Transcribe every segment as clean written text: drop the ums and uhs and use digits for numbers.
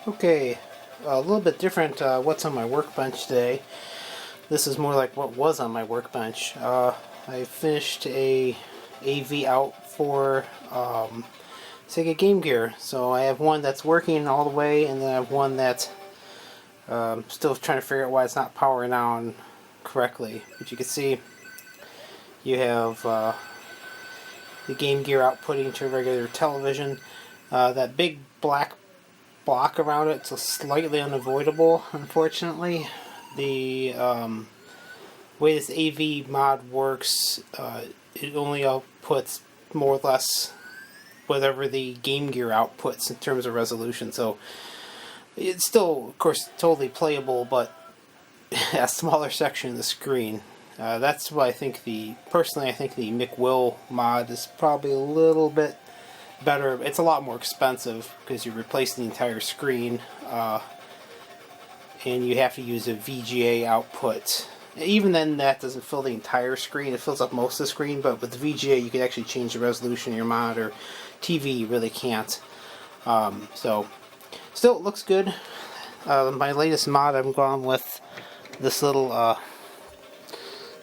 Okay, a little bit different what's on my workbench today. This is more like what was on my workbench. I finished a AV out for Sega Game Gear. So I have one that's working all the way, and then I have one that's still trying to figure out why it's not powering on correctly. But you can see you have the Game Gear outputting to a regular television. That big black block around it, so slightly unavoidable, unfortunately. The way this AV mod works, it only outputs more or less whatever the Game Gear outputs in terms of resolution, so it's still, of course, totally playable, but a smaller section of the screen. That's why I think personally I think the McWill mod is probably a little bit better. It's a lot more expensive because you're replacing the entire screen, and you have to use a VGA output. Even then, that doesn't fill the entire screen. It fills up most of the screen, but with VGA you can actually change the resolution of your monitor. TV you really can't. So still, it looks good. My latest mod, I'm going with this little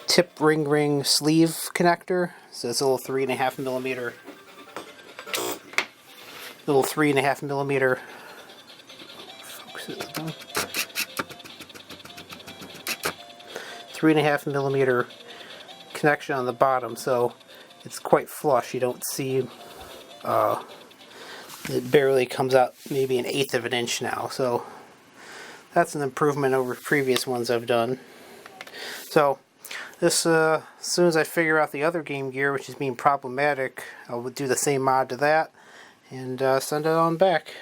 tip ring sleeve connector. So it's a little 3.5 millimeter. Little 3.5 millimeter. Focus it down. 3.5 millimeter connection on the bottom, so it's quite flush. You don't see it barely comes out maybe 1/8 of an inch now, so that's an improvement over previous ones I've done. So this as soon as I figure out the other Game Gear, which is being problematic, I'll do the same mod to that and send it on back.